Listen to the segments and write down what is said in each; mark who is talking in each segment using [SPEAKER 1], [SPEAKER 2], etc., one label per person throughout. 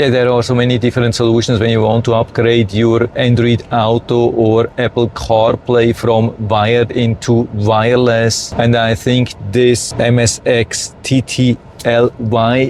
[SPEAKER 1] Yeah, there are so many different solutions when you want to upgrade your Android Auto or Apple CarPlay from wired into wireless. And I think this MSXTTLY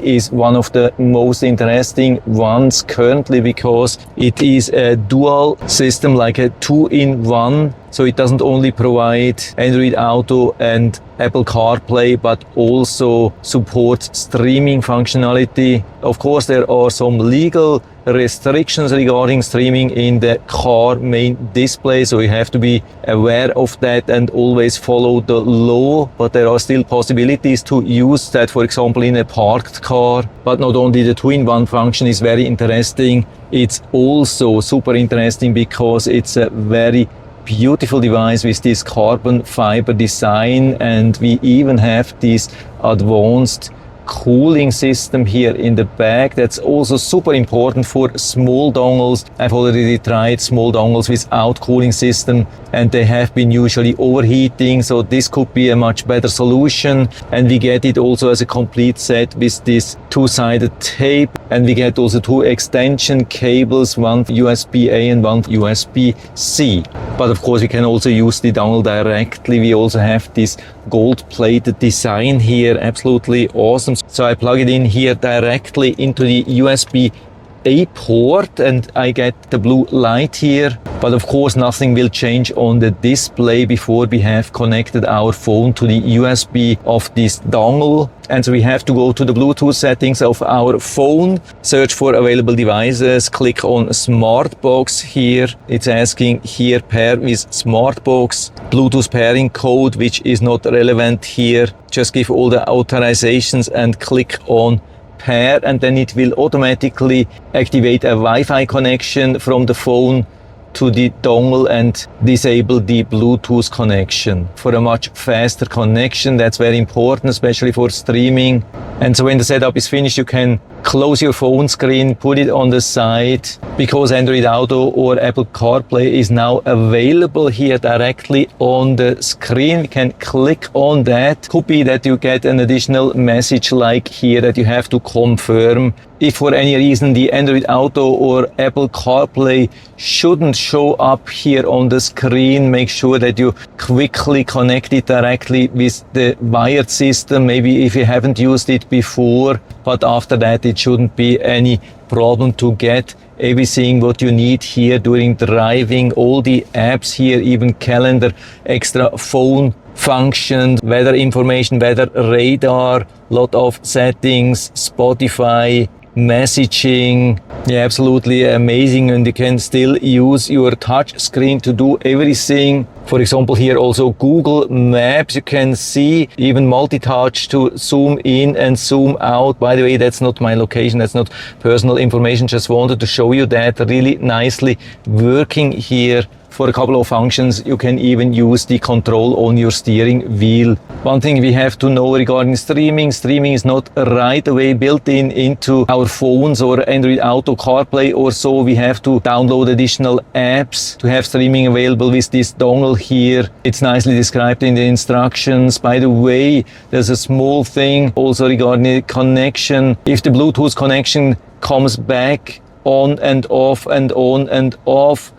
[SPEAKER 1] is one of the most interesting ones currently, because it is a dual system, like a 2-in-1. So it doesn't only provide Android Auto and Apple CarPlay, but also supports streaming functionality. Of course, there are some legal restrictions regarding streaming in the car main display, so you have to be aware of that and always follow the law. But there are still possibilities to use that, for example, in a parked car. But not only the 2-in-1 function is very interesting, it's also super interesting because it's a very beautiful device with this carbon fiber design, and we even have this advanced cooling system here in the back. That's also super important for small dongles. I've already tried small dongles without cooling system, and they have been usually overheating, so this could be a much better solution. And we get it also as a complete set with this two-sided tape, and we get also 2 extension cables, one USB-A and one USB-C. But of course we can also use the dongle directly. We also have this gold-plated design here, absolutely awesome. So I plug it in here directly into the USB-A port and I get the blue light here. But of course nothing will change on the display before we have connected our phone to the USB of this dongle. And so we have to go to the Bluetooth settings of our phone, search for available devices, click on Smartbox here. It's asking here pair with Smartbox, Bluetooth pairing code, which is not relevant here. Just give all the authorizations and click on pair, and then it will automatically activate a Wi-Fi connection from the phone to the dongle and disable the Bluetooth connection for a much faster connection. That's very important, especially for streaming. And so when the setup is finished, you can close your phone screen, put it on the side, because Android Auto or Apple CarPlay is now available here directly on the screen. We can click on that. Could be that you get an additional message like here that you have to confirm. If for any reason the Android Auto or Apple CarPlay shouldn't show up here on the screen, make sure that you quickly connect it directly with the wired system, maybe if you haven't used it before. But after that it shouldn't be any problem to get everything what you need here during driving. All the apps here, even calendar, extra phone functions, weather information, weather radar, lot of settings, Spotify, messaging. Yeah, absolutely amazing. And you can still use your touch screen to do everything. For example, here also Google Maps, you can see, even multi-touch to zoom in and zoom out. By the way, that's not my location, that's not personal information, just wanted to show you that. Really nicely working here. For a couple of functions, you can even use the control on your steering wheel. One thing we have to know regarding streaming is not right away built into our phones or Android Auto, CarPlay or so. We have to download additional apps to have streaming available with this dongle here. It's nicely described in the instructions. By the way, there's a small thing also regarding the connection. If the Bluetooth connection comes back on and off and on and off,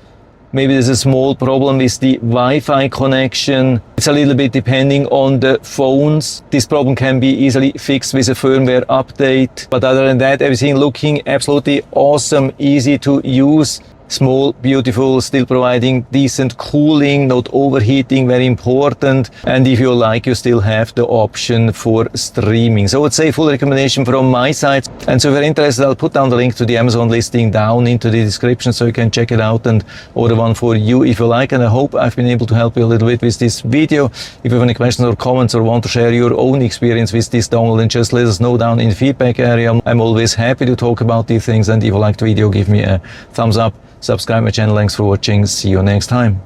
[SPEAKER 1] maybe there's a small problem with the Wi-Fi connection. It's a little bit depending on the phones. This problem can be easily fixed with a firmware update. But other than that, everything looking absolutely awesome, easy to use. Small, beautiful, still providing decent cooling, not overheating, very important. And if you like, you still have the option for streaming. So I would say full recommendation from my side. And so if you're interested, I'll put down the link to the Amazon listing down into the description so you can check it out and order one for you if you like. And I hope I've been able to help you a little bit with this video. If you have any questions or comments or want to share your own experience with this dongle, then just let us know down in the feedback area. I'm always happy to talk about these things. And if you like the video, give me a thumbs up. Subscribe my channel. Thanks for watching. See you next time.